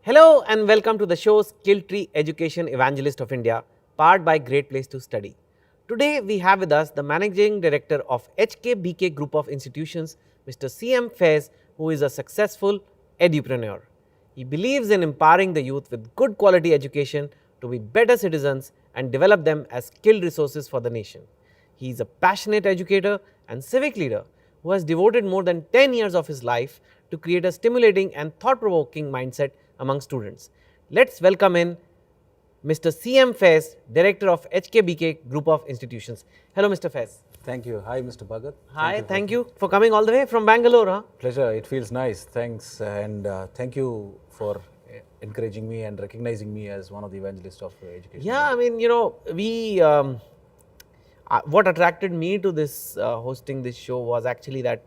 Hello and welcome to the show Skill Tree Education Evangelist of India, powered by Great Place to Study. Today we have with us the Managing Director of HKBK Group of Institutions, Mr. CM Faiz, who is a successful edupreneur. He believes in empowering the youth with good quality education to be better citizens and develop them as skilled resources for the nation. He is a passionate educator and civic leader who has devoted more than 10 years of his life to create a stimulating and thought-provoking mindset among students. Let's welcome in Mr. CM Faiz, Director of HKBK Group of Institutions. Hello, Mr. Faiz. Thank you. Hi, Mr. Bhagat. Hi, thank you for coming all the way from Bangalore. Huh? Pleasure. It feels nice. Thanks. And thank you for encouraging me and recognizing me as one of the evangelists of education. Yeah, I mean, you know, what attracted me to this hosting this show was actually that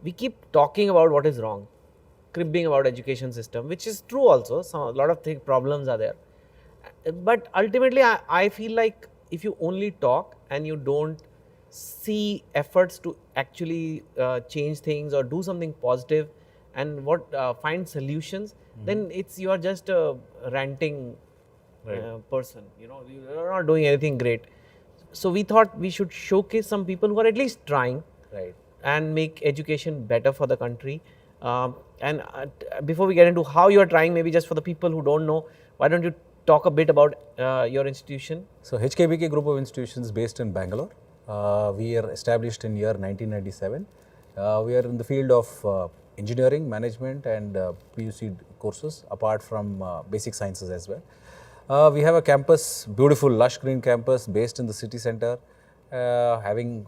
we keep talking about what is wrong, cribbing about education system, which is true also. A lot of problems are there. But ultimately, I feel like if you only talk and you don't see efforts to actually change things or do something positive and find solutions, then you are just a ranting person. You know, you're not doing anything great. So we thought we should showcase some people who are at least trying and make education better for the country. And before we get into how you are trying, maybe just for the people who don't know, why don't you talk a bit about your institution? So HKBK Group of Institutions based in Bangalore. We are established in year 1997. We are in the field of engineering, management and PUC courses apart from basic sciences as well. We have a campus, beautiful lush green campus based in the city center, having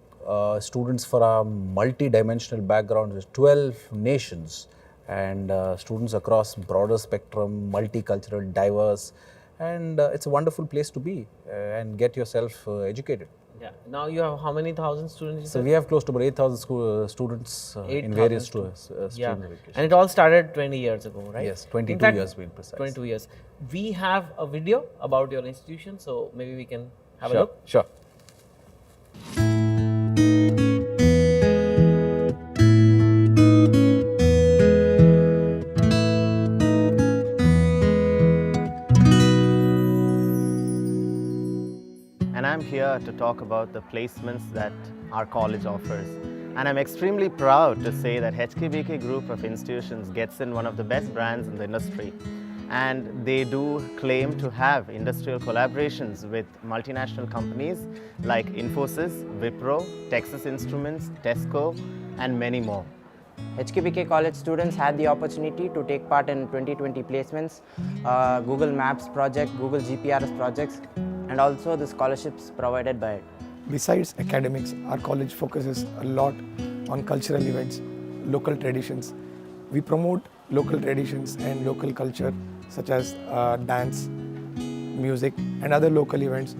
students for a multi-dimensional background with 12 nations and students across broader spectrum, multicultural, diverse, and it's a wonderful place to be and get yourself educated. Yeah. Now you have how many thousand students? So we have close to about 8,000 students in various streams of education. And it all started 20 years ago, right? Yes, 22 years being precise. 22 years. We have a video about your institution, so maybe we can have a look. Sure. And I'm here to talk about the placements that our college offers. And I'm extremely proud to say that HKBK Group of Institutions gets in one of the best brands in the industry. And they do claim to have industrial collaborations with multinational companies like Infosys, Wipro, Texas Instruments, Tesco, and many more. HKBK college students had the opportunity to take part in 2020 placements, Google Maps project, Google GPRS projects, and also the scholarships provided by it. Besides academics, our college focuses a lot on cultural events, local traditions. We promote local traditions and local culture such as dance, music and other local events.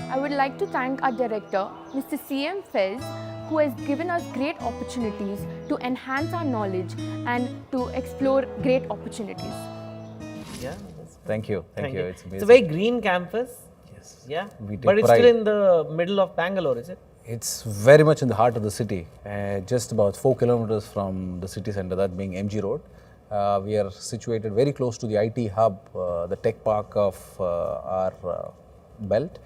I would like to thank our director, Mr. CM Faiz, who has given us great opportunities to enhance our knowledge and to explore great opportunities. Yeah. Thank you. Thank you. It's amazing. It's a very green campus. Yes. Yeah. We take but it's pride. still in the middle of Bangalore, is it? It's very much in the heart of the city, just about 4 kilometers from the city center, that being MG Road. We are situated very close to the IT hub, the tech park of our belt.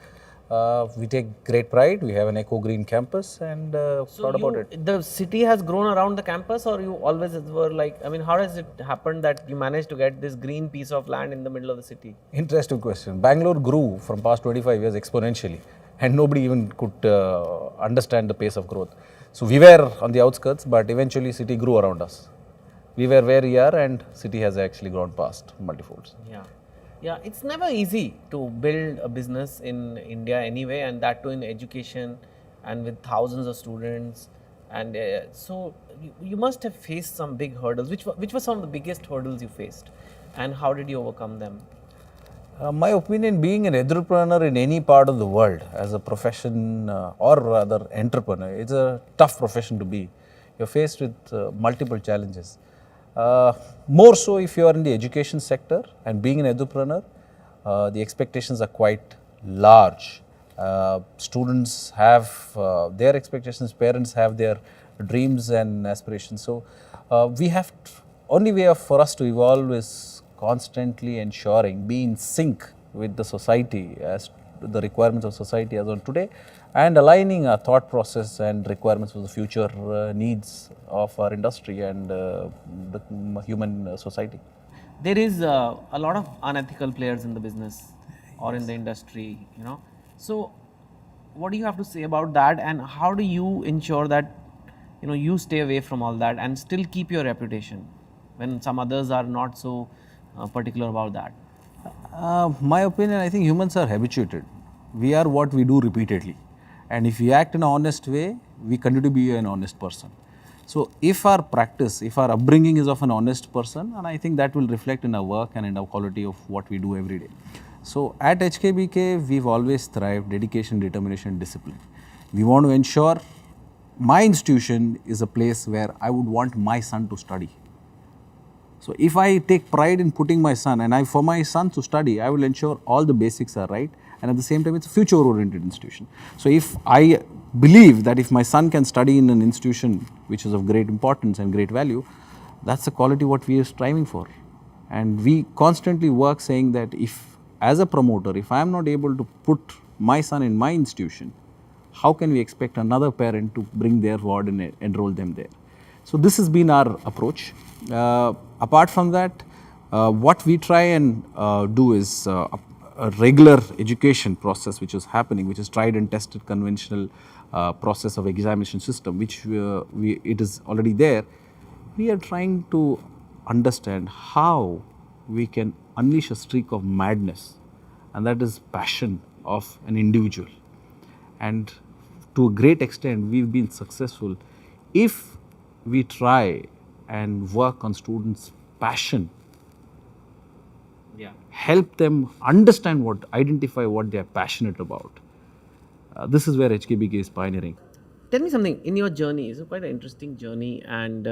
We take great pride. We have an eco-green campus and proud about it. The city has grown around the campus, or you always were like, I mean, how has it happened that you managed to get this green piece of land in the middle of the city? Interesting question. Bangalore grew from past 25 years exponentially and nobody even could understand the pace of growth. So we were on the outskirts, but eventually city grew around us. We were where we are and city has actually grown past multifolds. Yeah. Yeah, it's never easy to build a business in India anyway, and that too in education and with thousands of students. And so you must have faced some big hurdles. Which were some of the biggest hurdles you faced, and how did you overcome them? My opinion, being an entrepreneur in any part of the world as a profession or rather entrepreneur, it's a tough profession to be. You're faced with multiple challenges. More so if you are in the education sector, and being an entrepreneur, the expectations are quite large. Students have their expectations, parents have their dreams and aspirations. So we have only way for us to evolve is constantly ensuring, be in sync with the society as the requirements of society as on today, and aligning our thought process and requirements for the future needs of our industry and the human society. There is a lot of unethical players in the business or in the industry, you know. So, what do you have to say about that, and how do you ensure that, you know, you stay away from all that and still keep your reputation when some others are not so particular about that? My opinion, I think humans are habituated. We are what we do repeatedly. And if we act in an honest way, we continue to be an honest person. So if our practice, if our upbringing is of an honest person, and I think that will reflect in our work and in our quality of what we do every day. So at HKBK, we've always thrived dedication, determination, discipline. We want to ensure my institution is a place where I would want my son to study. So if I take pride in putting my son, and for my son to study, I will ensure all the basics are right, and at the same time it's a future oriented institution. So if I believe that if my son can study in an institution which is of great importance and great value, that's the quality what we are striving for. And we constantly work saying that if as a promoter, if I am not able to put my son in my institution, how can we expect another parent to bring their ward and enroll them there? So this has been our approach. Apart from that, what we try and do is a regular education process which is happening, which is tried and tested conventional process of examination system, which it is already there. We are trying to understand how we can unleash a streak of madness, and that is passion of an individual. And to a great extent, we've been successful if we try and work on students' passion, help them understand identify what they are passionate about. This is where HKBK is pioneering. Tell me something, in your journey, it's quite an interesting journey, and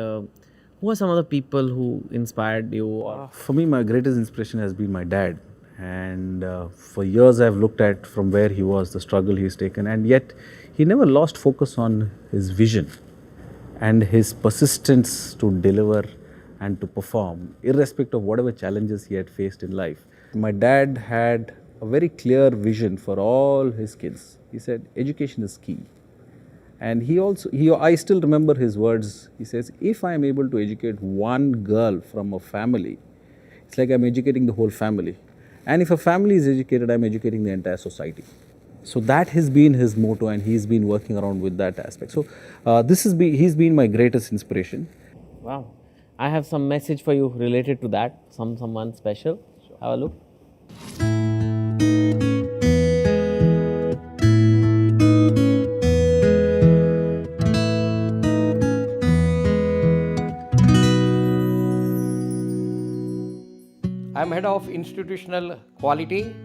who are some of the people who inspired you? Or For me, my greatest inspiration has been my dad. And for years I've looked at from where he was, the struggle he's taken, and yet he never lost focus on his vision and his persistence to deliver and to perform, irrespective of whatever challenges he had faced in life. My dad had a very clear vision for all his kids. He said, education is key. And I still remember his words. He says, if I am able to educate one girl from a family, it's like I'm educating the whole family. And if a family is educated, I'm educating the entire society. So that has been his motto, and he's been working around with that aspect. So he's been my greatest inspiration. wow, I have some message for you related to that, someone special. Sure. Have a look. I am Head of Institutional Quality,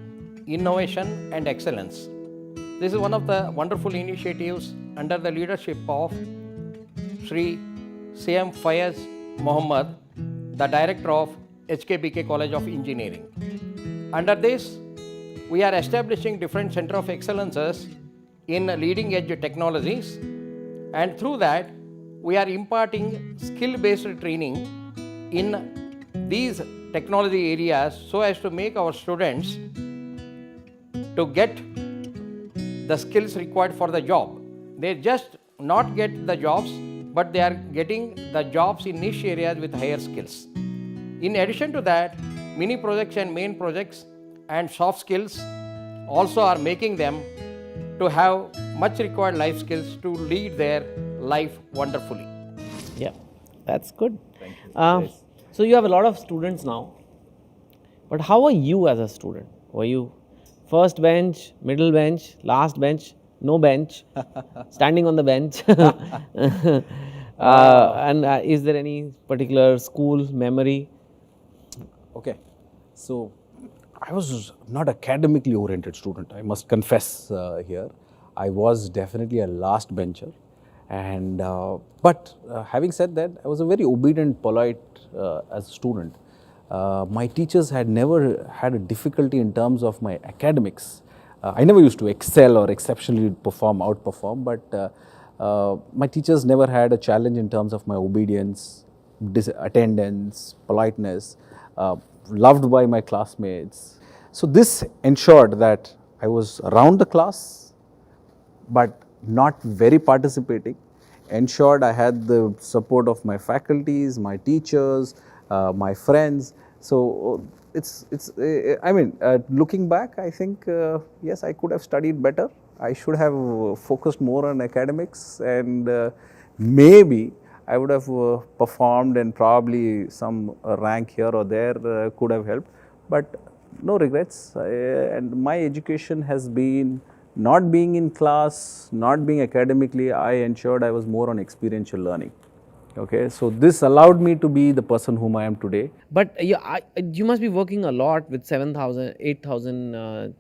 Innovation and Excellence. This is one of the wonderful initiatives under the leadership of Sri CM Faiz Mohammed, the Director of HKBK College of Engineering. Under this, we are establishing different Center of Excellences in leading edge technologies, and through that, we are imparting skill-based training in these technology areas so as to make our students to get the skills required for the job. They just not get the jobs, but they are getting the jobs in niche areas with higher skills. In addition to that, mini projects and main projects and soft skills also are making them to have much required life skills to lead their life wonderfully. Yeah, that's good. Thank you. So you have a lot of students now, but how are you as a student? Were you first bench, middle bench, last bench? no bench, standing on the bench. And is there any particular school memory? Okay, so I was not academically oriented student, I must confess here. I was definitely a last bencher, and but having said that, I was a very obedient, polite as a student. My teachers had never had a difficulty in terms of my academics. I never used to excel or exceptionally outperform, but my teachers never had a challenge in terms of my obedience, attendance, politeness, loved by my classmates. So this ensured that I was around the class, but not very participating, ensured I had the support of my faculties, my teachers, my friends. So I mean, looking back, I think, yes, I could have studied better. I should have focused more on academics, and maybe I would have performed, and probably some rank here or there could have helped. But no regrets, and my education has been not being in class, not being academically. I ensured I was more on experiential learning. Okay, so this allowed me to be the person whom I am today. But you must be working a lot with 7,000, 8,000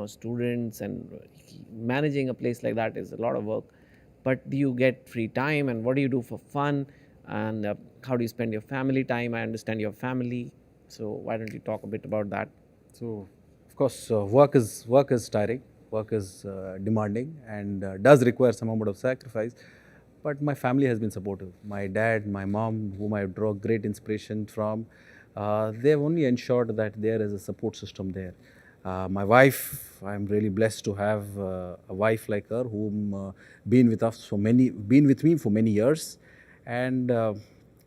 students, and managing a place like that is a lot of work. But do you get free time, and what do you do for fun, and how do you spend your family time? I understand your family, so why don't you talk a bit about that? So, of course, work is tiring, work is demanding, and does require some amount of sacrifice. But my family has been supportive. My dad, my mom, whom I draw great inspiration from, they have only ensured that there is a support system there. My wife, I am really blessed to have a wife like her, whom been with me for many years, and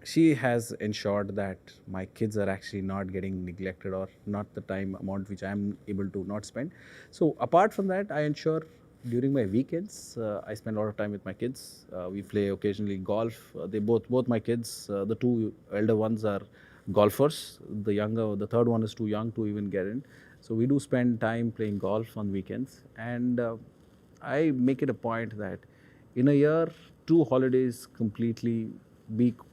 she has ensured that my kids are actually not getting neglected, or not the time amount which I am able to not spend. So apart from that, I ensure during my weekends, I spend a lot of time with my kids. We play occasionally golf. Both my kids, the two elder ones are golfers. The third one is too young to even get in. So we do spend time playing golf on weekends, and I make it a point that in a year, 2 holidays completely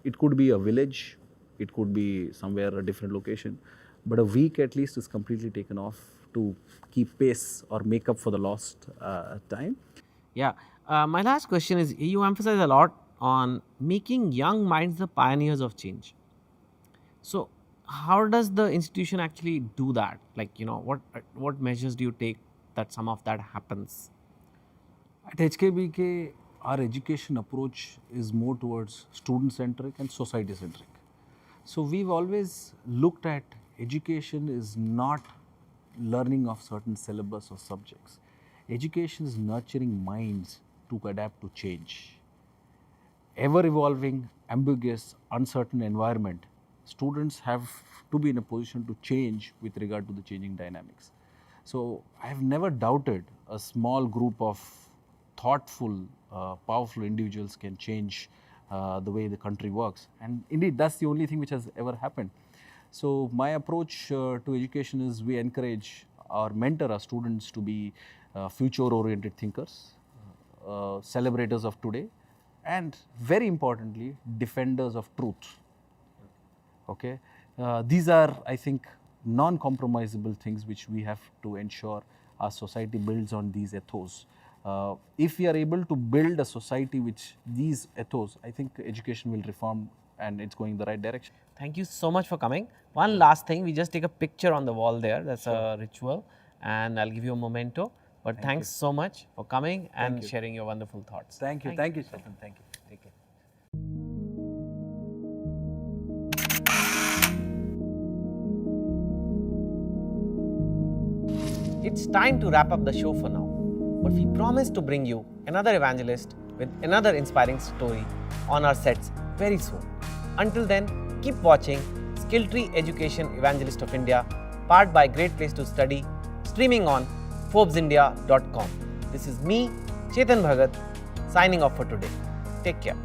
it could be a village, it could be somewhere a different location, but a week at least is completely taken off to keep pace or make up for the lost time. Yeah, my last question is, you emphasize a lot on making young minds the pioneers of change. So how does the institution actually do that? Like, what measures do you take that some of that happens? At HKBK, our education approach is more towards student-centric and society-centric. So we've always looked at education is not learning of certain syllabus or subjects. Education is nurturing minds to adapt to change. Ever-evolving, ambiguous, uncertain environment, students have to be in a position to change with regard to the changing dynamics. So I have never doubted a small group of thoughtful, powerful individuals can change the way the country works. And indeed, that's the only thing which has ever happened. So my approach to education is we encourage or mentor our students to be future-oriented thinkers, celebrators of today, and very importantly, defenders of truth. Okay, these are, I think, non-compromisable things which we have to ensure our society builds on these ethos. If we are able to build a society which these ethos, I think education will reform and it's going in the right direction. Thank you so much for coming. One last thing, we just take a picture on the wall there. That's a ritual, and I'll give you a memento. But thanks so much for coming and sharing your wonderful thoughts. Thank you, Chetan. Thank you. Take care. It's time to wrap up the show for now, but we promise to bring you another evangelist with another inspiring story on our sets very soon. Until then, keep watching Skill Tree Education Evangelist of India, powered by Great Place to Study, streaming on ForbesIndia.com. This is me, Chetan Bhagat, signing off for today. Take care.